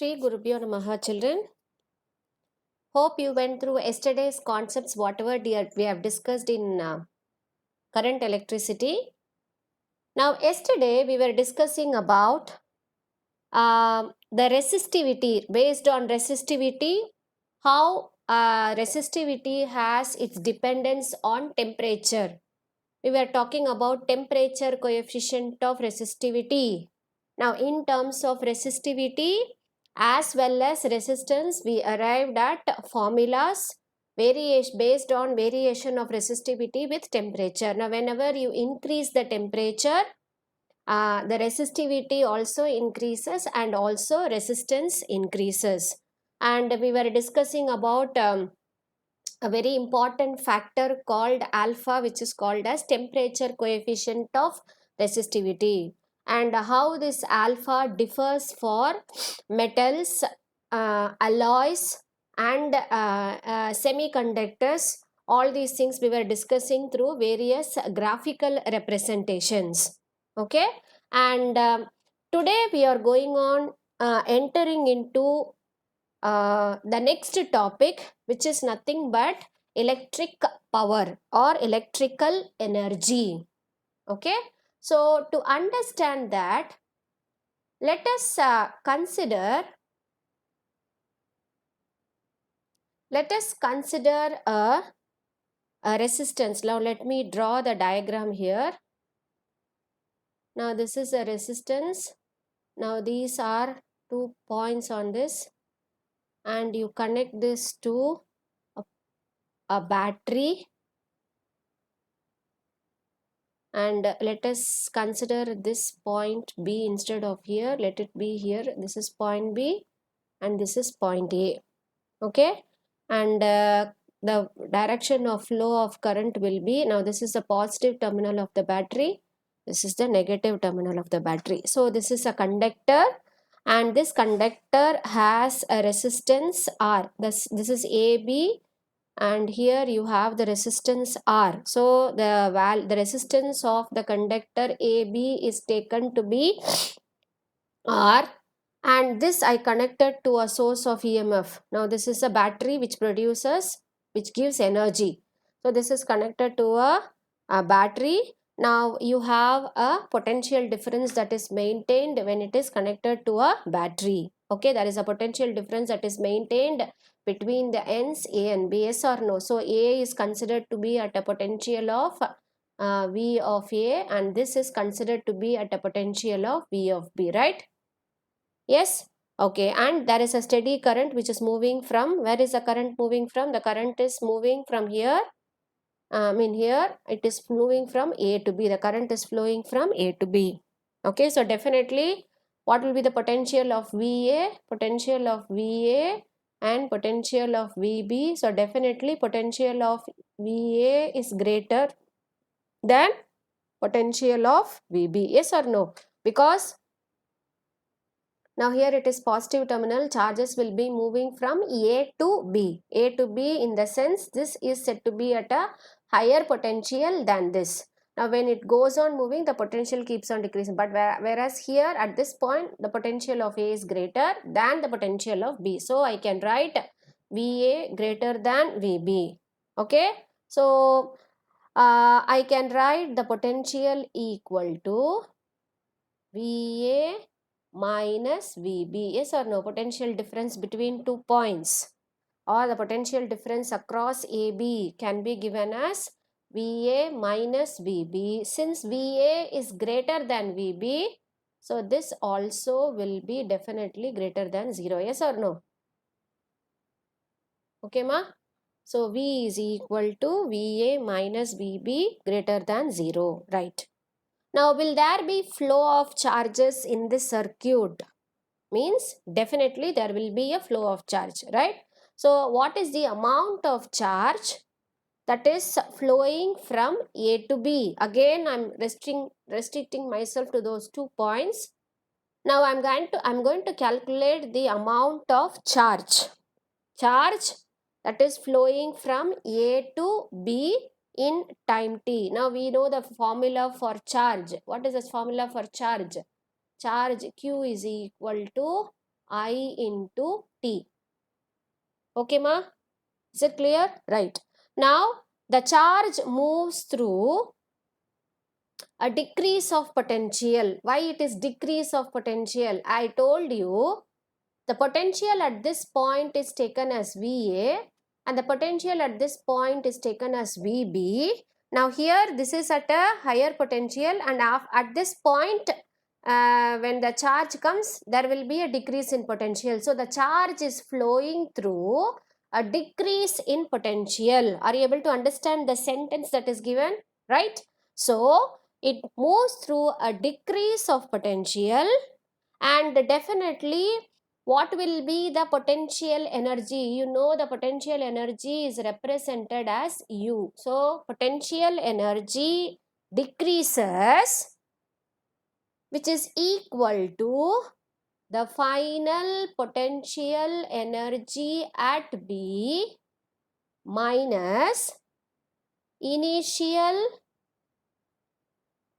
Shri Gurubhyo Namaha, children. Hope you went through yesterday's concepts, whatever we have discussed in current electricity. Now, yesterday we were discussing about the resistivity. Based on resistivity, how resistivity has its dependence on temperature. We were talking about temperature coefficient of resistivity. Now, in terms of resistivity as well as resistance, we arrived at formulas based on variation of resistivity with temperature. Now, whenever you increase the temperature, the resistivity also increases and also resistance increases. And we were discussing about a very important factor called alpha, which is called as temperature coefficient of resistivity, and how this alpha differs for metals, alloys, and semiconductors. All these things we were discussing through various graphical representations. Okay, and today we are going on entering into the next topic, which is nothing but electric power or electrical energy. Okay, so to understand that, let us consider a resistance. Now let me draw the diagram here. Now this is a resistance. Now these are 2 points on this, and you connect this to a battery, and let us consider this point B instead of here. Let it be here. This is point B and this is point A. Okay, and the direction of flow of current will be, now this is the positive terminal of the battery, this is the negative terminal of the battery. So this is a conductor, and this conductor has a resistance R. This is AB, and here you have the resistance R. So the resistance of the conductor AB is taken to be R, and this I connected to a source of EMF. Now this is a battery which gives energy. So this is connected to a battery. Now you have a potential difference that is maintained when it is connected to a battery. Okay, there is a potential difference that is maintained between the ends A and B, yes or no? So A is considered to be at a potential of V of A, and this is considered to be at a potential of V of B, right? Yes, okay, and there is a steady current which is moving from, where is the current moving from? The current is moving from here. Here it is moving from A to B. The current is flowing from A to B. Okay, so definitely what will be the potential of VA? Potential of VA and potential of VB. So definitely potential of VA is greater than potential of VB. Yes or no? Because now here it is positive terminal, charges will be moving from A to B. A to B, in the sense this is said to be at a higher potential than this. Now when it goes on moving, the potential keeps on decreasing. But whereas here at this point, the potential of A is greater than the potential of B. So I can write VA greater than VB. Okay. So I can write the potential equal to VA minus VB. Yes or no? Potential difference between 2 points, or the potential difference across AB can be given as VA minus VB. Since VA is greater than VB, so this also will be definitely greater than 0. Yes or no? Okay, ma? So V is equal to VA minus VB greater than 0, right? Now, will there be flow of charges in this circuit? Means definitely there will be a flow of charge, right? So what is the amount of charge that is flowing from A to B? Again, I'm restricting myself to those 2 points. Now I'm going to calculate the amount of charge that is flowing from A to B in time t. Now we know the formula for charge. What is this formula for charge? Charge Q is equal to I into T. Okay, ma? Is it clear? Right. Now, the charge moves through a decrease of potential. Why it is decrease of potential? I told you the potential at this point is taken as VA and the potential at this point is taken as VB. Now here this is at a higher potential, and at this point when the charge comes, there will be a decrease in potential. So the charge is flowing through a decrease in potential. Are you able to understand the sentence that is given? Right? So it moves through a decrease of potential, and definitely what will be the potential energy? You know the potential energy is represented as U. So potential energy decreases, which is equal to the final potential energy at B minus initial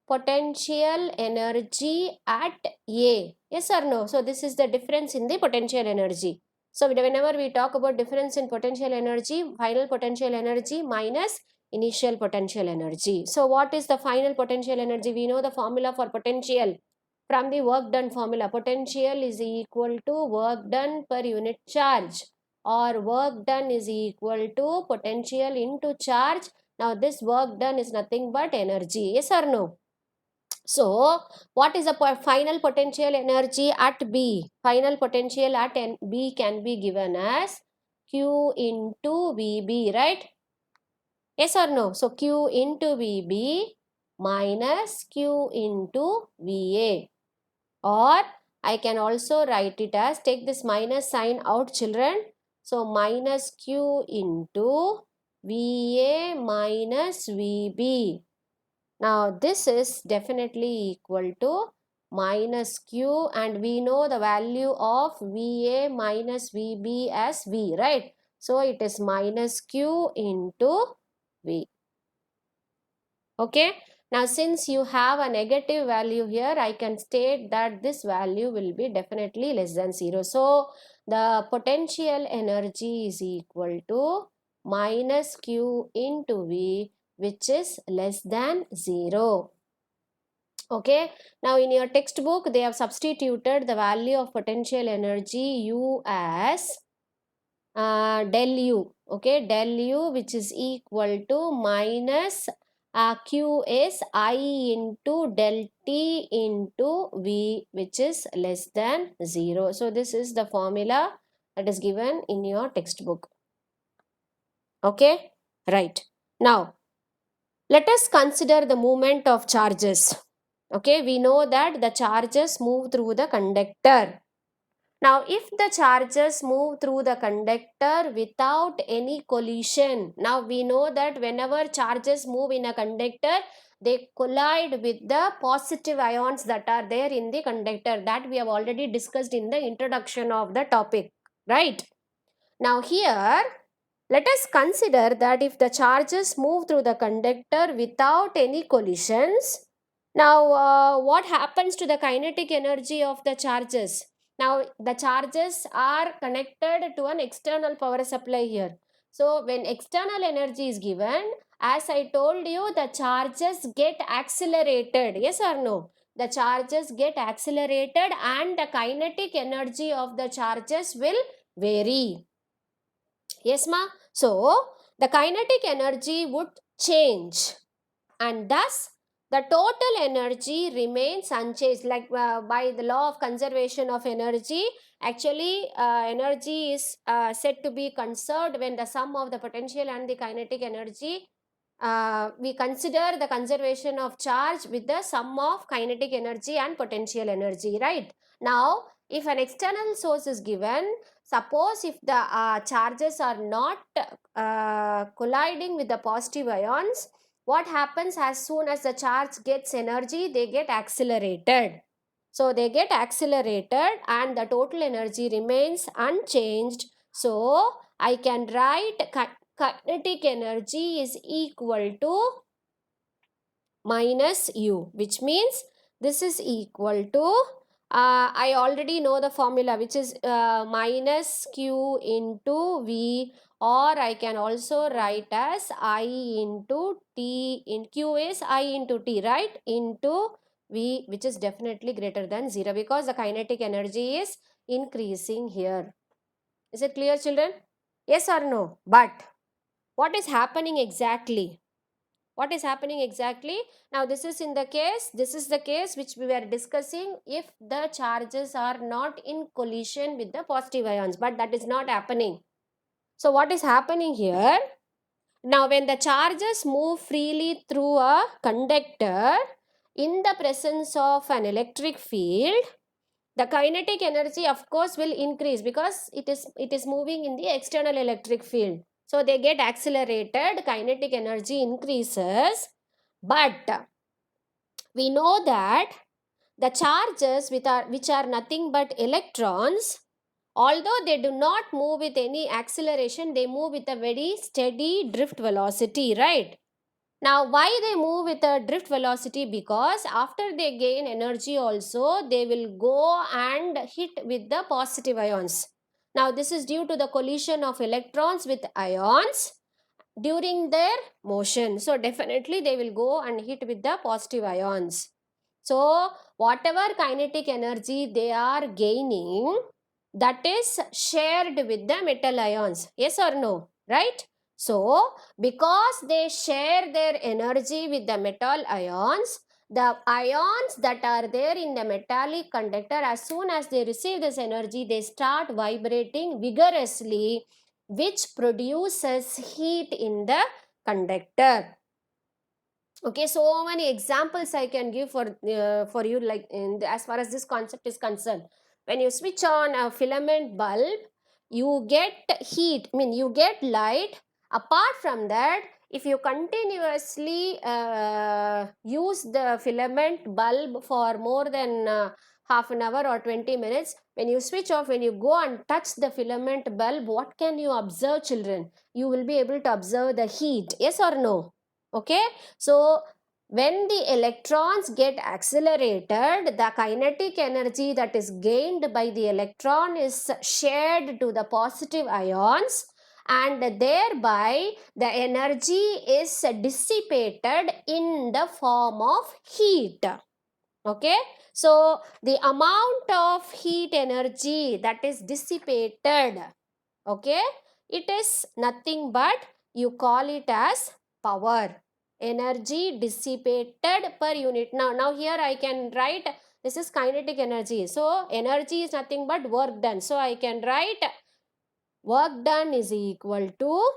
potential energy at A. Yes or no? So this is the difference in the potential energy. So whenever we talk about difference in potential energy, final potential energy minus initial potential energy. So what is the final potential energy? We know the formula for potential from the work done formula. Potential is equal to work done per unit charge, or work done is equal to potential into charge. Now this work done is nothing but energy. Yes or no? So, what is the final potential energy at B? Final potential at B can be given as Q into VB, right? Yes or no? So, Q into VB minus Q into VA. Or I can also write it as, take this minus sign out, children. So, minus Q into VA minus VB. Now this is definitely equal to minus Q, and we know the value of VA minus VB as V, right? So it is minus Q into V. Okay. Now since you have a negative value here, I can state that this value will be definitely less than 0. So the potential energy is equal to minus Q into V, which is less than 0. Okay, now in your textbook they have substituted the value of potential energy U as del U. Okay, del U, which is equal to minus Q is I into del T into V, which is less than 0. So this is the formula that is given in your textbook. Okay, right. Now let us consider the movement of charges. Okay, we know that the charges move through the conductor. Now, if the charges move through the conductor without any collision, now we know that whenever charges move in a conductor, they collide with the positive ions that are there in the conductor. That we have already discussed in the introduction of the topic, right? Now, here let us consider that if the charges move through the conductor without any collisions, now what happens to the kinetic energy of the charges? Now the charges are connected to an external power supply here. So when external energy is given, as I told you, the charges get accelerated. Yes or no? The charges get accelerated and the kinetic energy of the charges will vary. Yes, ma? So, the kinetic energy would change, and thus the total energy remains unchanged. Like by the law of conservation of energy, actually energy is said to be conserved when the sum of the potential and the kinetic energy, we consider the conservation of charge with the sum of kinetic energy and potential energy, right? Now, if an external source is given, suppose if the charges are not colliding with the positive ions, what happens? As soon as the charge gets energy, they get accelerated. So they get accelerated and the total energy remains unchanged. So I can write kinetic energy is equal to minus U, which means this is equal to I already know the formula, which is minus Q into V, or I can also write as I into T. In Q is I into T, right? Into V, which is definitely greater than 0, because the kinetic energy is increasing here. Is it clear, children? Yes or no? But what is happening exactly? What is happening exactly? Now this is the case which we were discussing if the charges are not in collision with the positive ions, but that is not happening. So what is happening here? Now when the charges move freely through a conductor in the presence of an electric field, the kinetic energy of course will increase, because it is moving in the external electric field. So they get accelerated, kinetic energy increases. But we know that the charges which are nothing but electrons, although they do not move with any acceleration, they move with a very steady drift velocity, right? Now, why they move with a drift velocity? Because after they gain energy also, they will go and hit with the positive ions. Now, this is due to the collision of electrons with ions during their motion. So, definitely they will go and hit with the positive ions. So, whatever kinetic energy they are gaining, that is shared with the metal ions. Yes or no? Right? So, because they share their energy with the metal ions, the ions that are there in the metallic conductor, as soon as they receive this energy, they start vibrating vigorously, which produces heat in the conductor. Okay, so many examples I can give for you, like as far as this concept is concerned. When you switch on a filament bulb, you get heat, I mean you get light. Apart from that, if you continuously use the filament bulb for more than half an hour or 20 minutes, when you switch off, when you go and touch the filament bulb, what can you observe, children? You will be able to observe the heat. Yes or no? Okay, so when the electrons get accelerated, the kinetic energy that is gained by the electron is shared to the positive ions, and thereby the energy is dissipated in the form of heat. Okay, so the amount of heat energy that is dissipated, okay, it is nothing but, you call it as power, energy dissipated per unit. Now here I can write, this is kinetic energy, so energy is nothing but work done. So I can write work done is equal to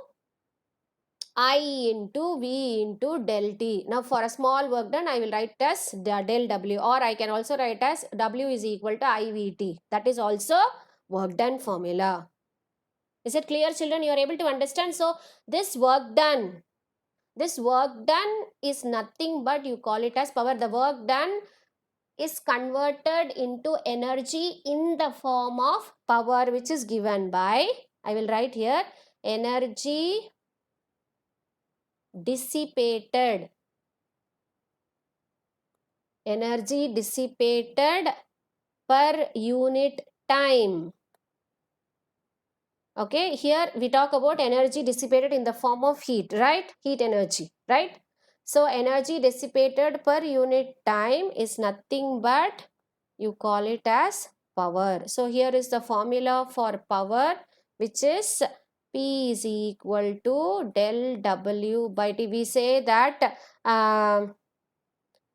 I into V into del T. Now for a small work done, I will write as del W, or I can also write as W is equal to IVT. That is also work done formula. Is it clear, children? You are able to understand? So this work done is nothing but, you call it as power. The work done is converted into energy in the form of power, which is given by, I will write here, energy dissipated. Energy dissipated per unit time. Okay, here we talk about energy dissipated in the form of heat, right? Heat energy, right? So energy dissipated per unit time is nothing but, you call it as power. So here is the formula for power, which is P is equal to del W by T. We say that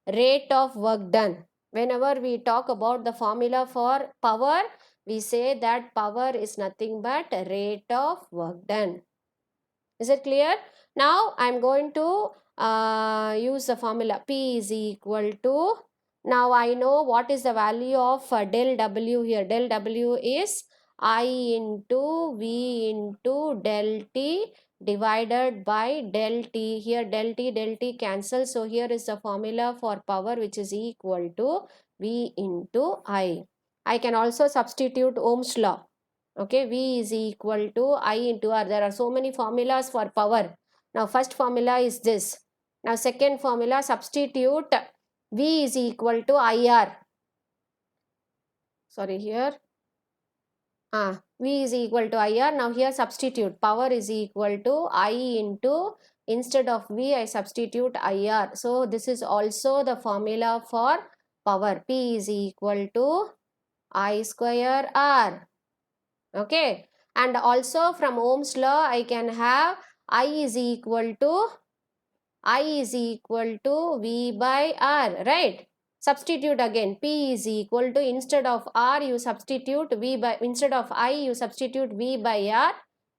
rate of work done. Whenever we talk about the formula for power, we say that power is nothing but rate of work done. Is it clear? Now I am going to use the formula P is equal to, now I know what is the value of del W here. Del W is I into V into del T divided by del T. Here del T cancel. So here is the formula for power, which is equal to V into I. I can also substitute Ohm's law. Okay, V is equal to I into R. There are so many formulas for power. Now first formula is this. Now second formula, substitute V is equal to IR. sorry, here V is equal to IR. Now here substitute, power is equal to I into, instead of V I substitute IR. So this is also the formula for power. P is equal to I square R. Okay, and also from Ohm's law I can have I is equal to V by R, right? Substitute again, P is equal to, instead of R you substitute V by, instead of I you substitute V by R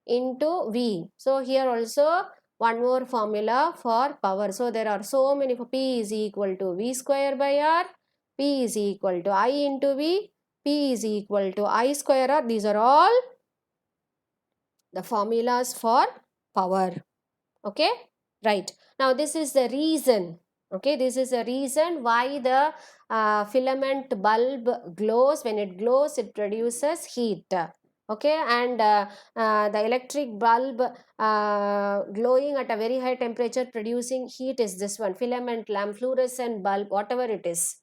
into V. So here also one more formula for power. So there are so many. P is equal to V square by R, P is equal to I into V, P is equal to I square R. These are all the formulas for power. Okay, right. Now this is the reason. Okay, this is the reason why the filament bulb glows. When it glows, it produces heat. Okay, and the electric bulb glowing at a very high temperature producing heat is this one, filament lamp, fluorescent bulb, whatever it is.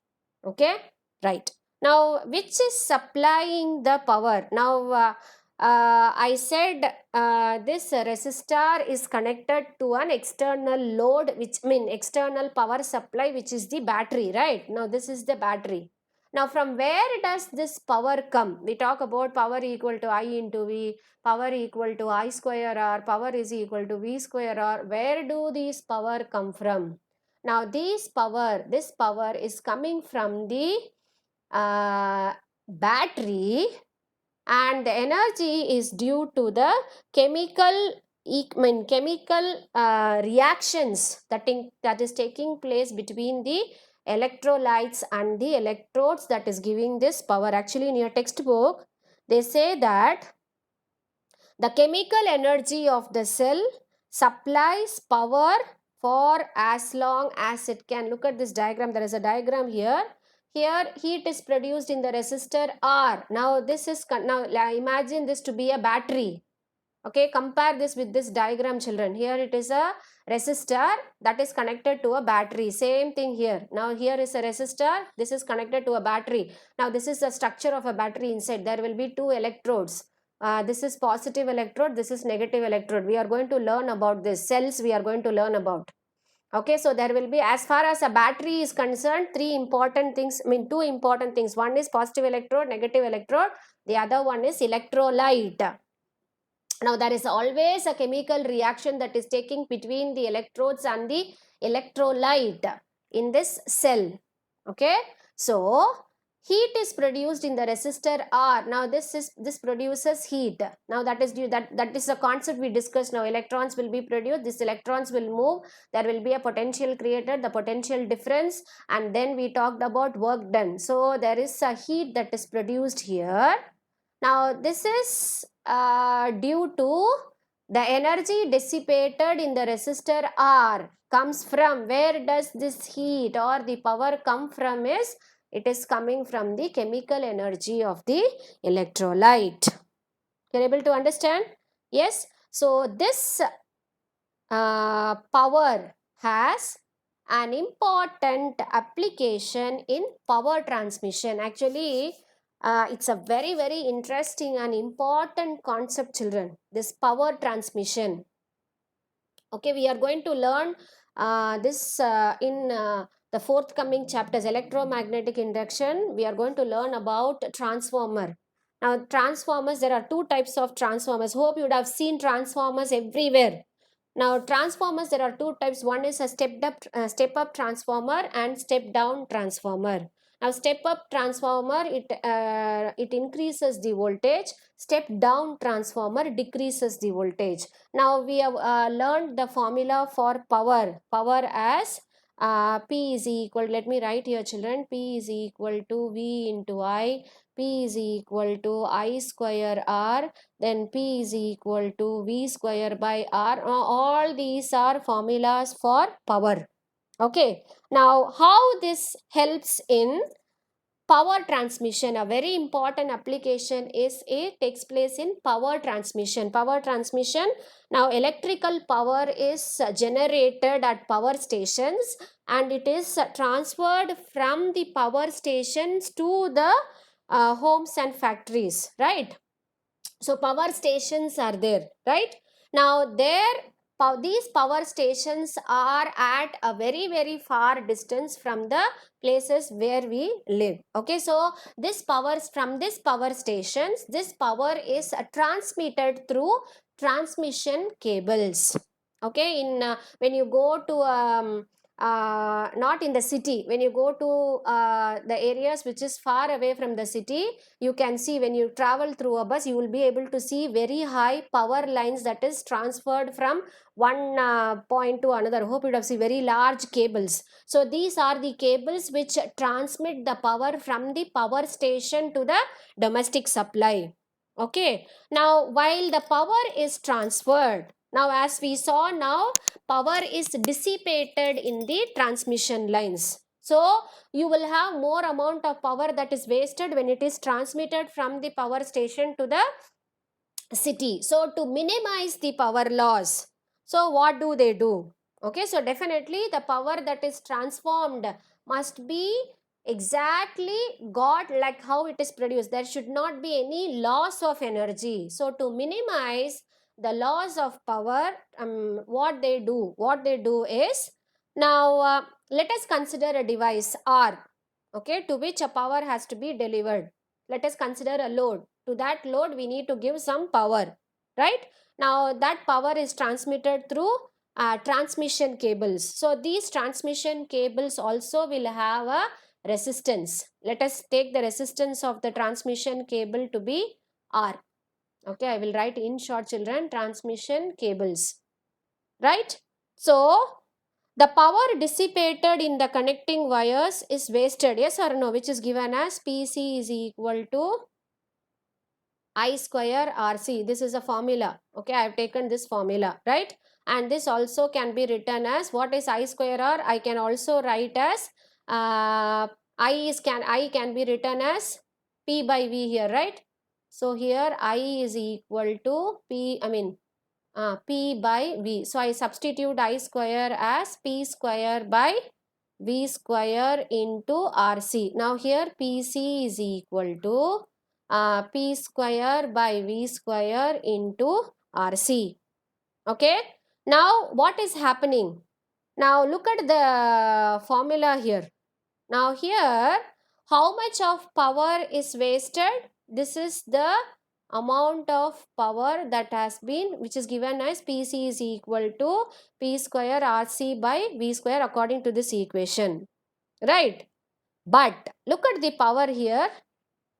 Okay, right. Now which is supplying the power? Now I said this resistor is connected to an external load, which mean external power supply, which is the battery, right? Now this is the battery. Now from where does this power come? We talk about power equal to I into V, power equal to I square R, power is equal to V square R. Where do these power come from? Now this power is coming from the battery, and the energy is due to the chemical reactions that is taking place between the electrolytes and the electrodes, that is giving this power. Actually in your textbook they say that the chemical energy of the cell supplies power for as long as it can. Look at this diagram. There is a diagram here. Here heat is produced in the resistor R. Now this is, now imagine this to be a battery. Okay, compare this with this diagram, children. Here it is a resistor that is connected to a battery. Same thing here. Now here is a resistor. This is connected to a battery. Now this is the structure of a battery inside. There will be two electrodes. This is positive electrode. This is negative electrode. We are going to learn about this. Cells we are going to learn about. Okay, so there will be, as far as a battery is concerned, two important things. One is positive electrode, negative electrode. The other one is electrolyte. Now there is always a chemical reaction that is taking between the electrodes and the electrolyte in this cell. Okay, so heat is produced in the resistor R. Now this produces heat. Now that is the concept we discussed. Now electrons will be produced, these electrons will move, there will be a potential created, the potential difference, and then we talked about work done. So there is a heat that is produced here. Now this is due to the energy dissipated in the resistor R comes from, where does this heat or the power come from? Is it is coming from the chemical energy of the electrolyte. You're able to understand? Yes. So this power has an important application in power transmission. Actually it's a very interesting and important concept, children, this power transmission. Okay, we are going to learn this in the forthcoming chapters. Electromagnetic induction, we are going to learn about transformer. Now transformers, there are two types of transformers. Hope you would have seen transformers everywhere. Now transformers, there are two types. One is a step up transformer and step down transformer. Now step up transformer, it increases the voltage. Step down transformer decreases the voltage. Now we have learned the formula for power. Power as P is equal, let me write here, children. P is equal to V into I. P is equal to I square R. Then P is equal to V square by R. All these are formulas for power. Okay. Now how this helps in power transmission? A very important application is it takes place in power transmission. Power transmission, now electrical power is generated at power stations and it is transferred from the power stations to the homes and factories, right? So power stations are there, right? Now these power stations are at a very very far distance from the places where we live. Okay, so this powers from this power stations, this power is transmitted through transmission cables. Okay, in when you go to not in the city, when you go to the areas which is far away from the city, you can see when you travel through a bus, you will be able to see very high power lines that is transferred from one point to another. Hope you have seen very large cables. So these are the cables which transmit the power from the power station to the domestic supply. Okay, now while the power is transferred, now as we saw, now power is dissipated in the transmission lines. So you will have more amount of power that is wasted when it is transmitted from the power station to the city. So to minimize the power loss, so what do they do? Okay, so definitely the power that is transformed must be exactly got like how it is produced. There should not be any loss of energy. So to minimize the loss of power, what they do is, now let us consider a device R, okay, to which a power has to be delivered. Let us consider a load. To that load we need to give some power, right? Now that power is transmitted through transmission cables. So these transmission cables also will have a resistance. Let us take the resistance of the transmission cable to be R. Okay, I will write in short, children, transmission cables, right? So the power dissipated in the connecting wires is wasted, yes or no, which is given as PC is equal to I square RC. This is a formula. Okay, I have taken this formula, right? And this also can be written as, what is I square R? I can also write as I can be written as P by V here, right? So here I is equal to P by V. So I substitute I square as P square by V square into RC. Now here PC is equal to P square by V square into RC. Okay. Now what is happening? Now look at the formula here. Now here, how much of power is wasted? This is the amount of power that has been, which is given as PC is equal to P square RC by V square according to this equation, right? But look at the power here.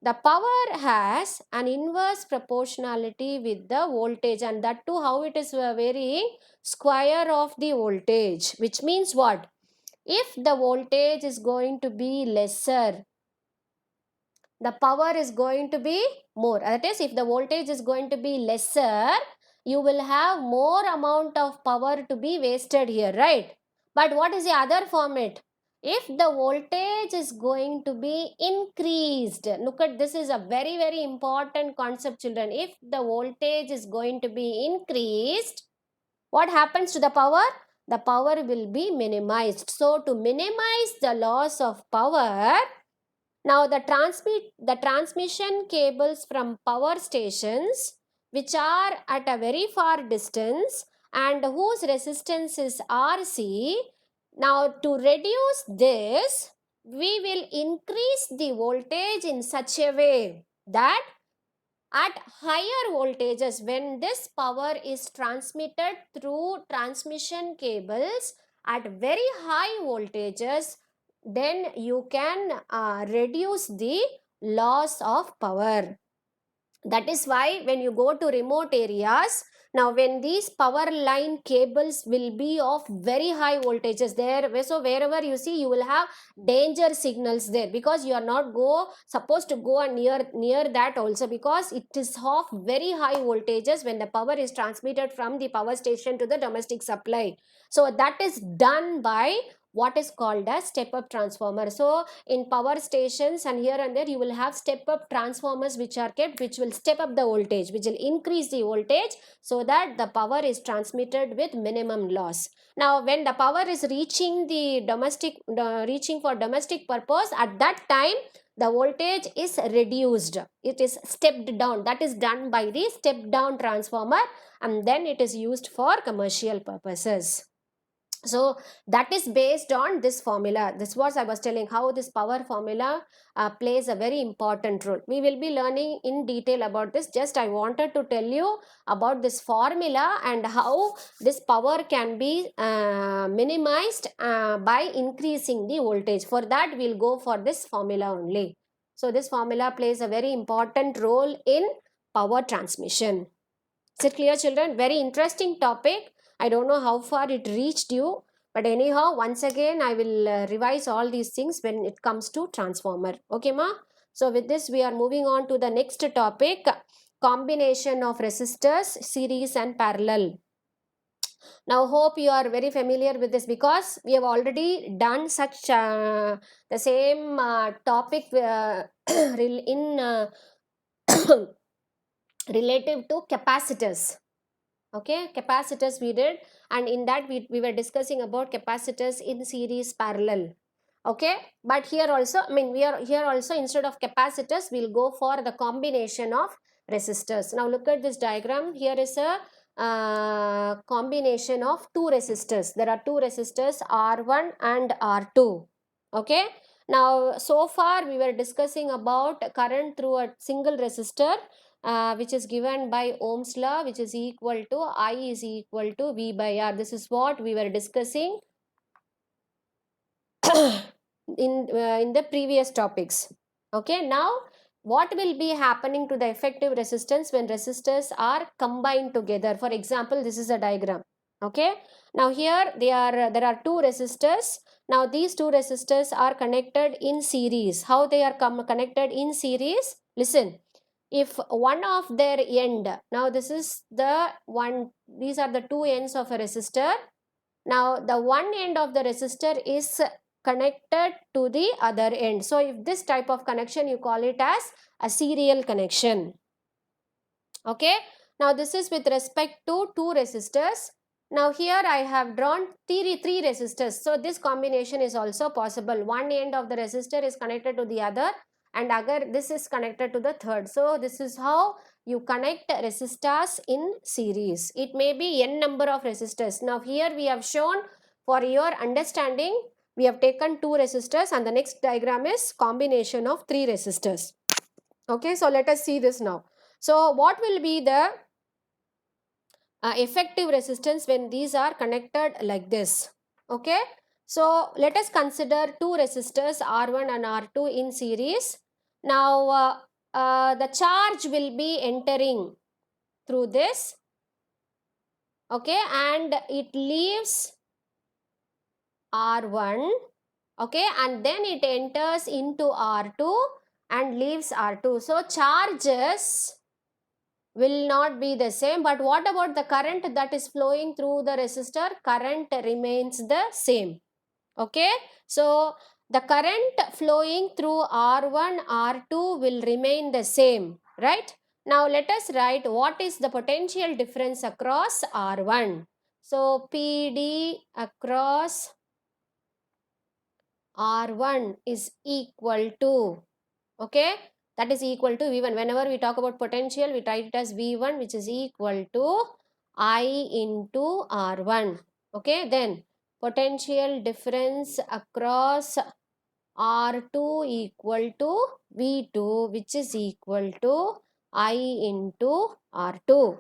The power has an inverse proportionality with the voltage, and that too how it is varying, square of the voltage, which means what? If the voltage is going to be lesser, the power is going to be more. That is, if the voltage is going to be lesser, you will have more amount of power to be wasted here, right? But what is the other format? If the voltage is going to be increased, look at this, is a very very important concept, children. If the voltage is going to be increased, what happens to the power? The power will be minimized. So to minimize the loss of power, now the transmission cables from power stations which are at a very far distance and whose resistance is RC, now to reduce this, we will increase the voltage in such a way that at higher voltages, when this power is transmitted through transmission cables at very high voltages, then you can reduce the loss of power. That is why when you go to remote areas, now when these power line cables will be of very high voltages there, so wherever you see, you will have danger signals there, because you are not supposed to go near that also, because it is of very high voltages when the power is transmitted from the power station to the domestic supply. So that is done by what is called as step up transformer. So in power stations and here and there, you will have step up transformers which are kept, which will step up the voltage, which will increase the voltage so that the power is transmitted with minimum loss. Now when the power is reaching the reaching for domestic purpose, at that time the voltage is reduced, it is stepped down, that is done by the step down transformer, and then it is used for commercial purposes. So that is based on this formula. This was I was telling how this power formula plays a very important role. We will be learning in detail about this. Just I wanted to tell you about this formula and how this power can be minimized by increasing the voltage. For that we'll go for this formula only. So this formula plays a very important role in power transmission. Is it clear, children? Very interesting topic. I don't know how far it reached you, but anyhow, once again, I will revise all these things when it comes to transformer. Okay, ma? So with this, we are moving on to the next topic, combination of resistors, series and parallel. Now, hope you are very familiar with this because we have already done such the same topic in relative to capacitors. Okay, capacitors we did, and in that we were discussing about capacitors in series parallel. Okay, but here also, I mean, we are here also, instead of capacitors we'll go for the combination of resistors. Now look at this diagram. Here is a combination of two resistors. There are two resistors, R1 and R2. Okay, now so far we were discussing about current through a single resistor, which is given by Ohm's law, which is equal to I is equal to V by R. This is what we were discussing in the previous topics. Okay, now what will be happening to the effective resistance when resistors are combined together? For example, this is a diagram. Okay, now here there are two resistors. Now these two resistors are connected in series. How they are connected in series? Listen. If one of their end, now this is the one, these are the two ends of a resistor. Now the one end of the resistor is connected to the other end. So if this type of connection, you call it as a serial connection. Okay, now this is with respect to two resistors. Now here I have drawn three resistors. So this combination is also possible. One end of the resistor is connected to the other, and agar this is connected to the third. So this is how you connect resistors in series. It may be n number of resistors. Now here we have shown, for your understanding, we have taken two resistors, and the next diagram is combination of three resistors. Okay, so let us see this now. So what will be the effective resistance when these are connected like this? Okay, so let us consider two resistors R1 and R2 in series. Now the charge will be entering through this. Okay, and it leaves R1. Okay, and then it enters into R2 and leaves R2. So charges will not be the same, but what about the current that is flowing through the resistor? Current remains the same. Okay, so the current flowing through R1, R2 will remain the same, right? Now let us write what is the potential difference across R1. So PD across R1 is equal to, okay, that is equal to V1. Whenever we talk about potential, we write it as V1, which is equal to I into R1. Okay, then potential difference across R2 equal to V2, which is equal to I into R2.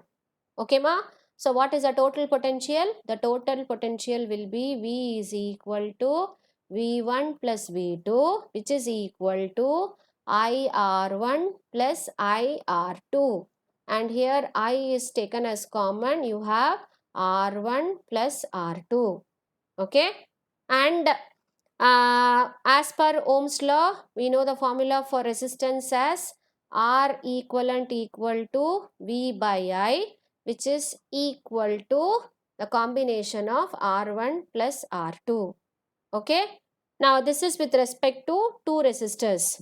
Okay, ma? So what is the total potential? The total potential will be V is equal to V1 plus V2, which is equal to IR1 plus IR2. And here I is taken as common. You have R1 plus R2. Okay. And as per Ohm's law, we know the formula for resistance as R equivalent equal to V by I, which is equal to the combination of R1 plus R2. Okay. Now this is with respect to two resistors,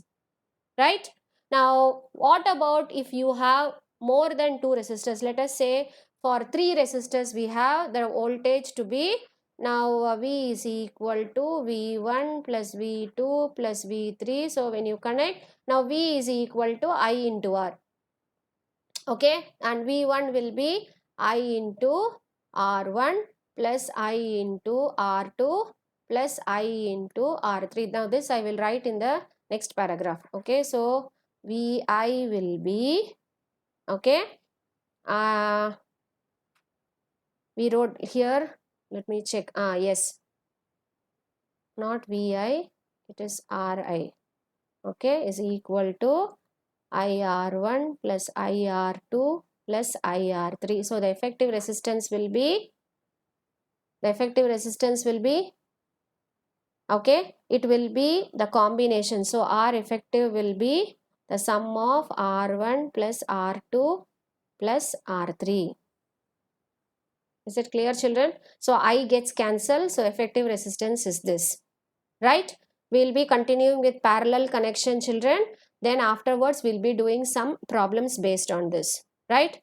right? Now what about if you have more than two resistors? Let us say for three resistors we have the voltage to be Now V is equal to V1 plus V2 plus V3. So when you connect, now V is equal to I into R. Okay, and V1 will be I into R1 plus I into R2 plus I into R3. Now this I will write in the next paragraph. Okay, so Vi will be, okay, we wrote here, let me check, yes, not Vi, it is Ri, okay, is equal to IR1 plus IR2 plus IR3. So the effective resistance will be, okay, it will be the combination. So R effective will be the sum of R1 plus R2 plus R3. Is it clear, children? So I gets cancelled, so effective resistance is this, right? We'll be continuing with parallel connection, children. Then afterwards we'll be doing some problems based on this, right?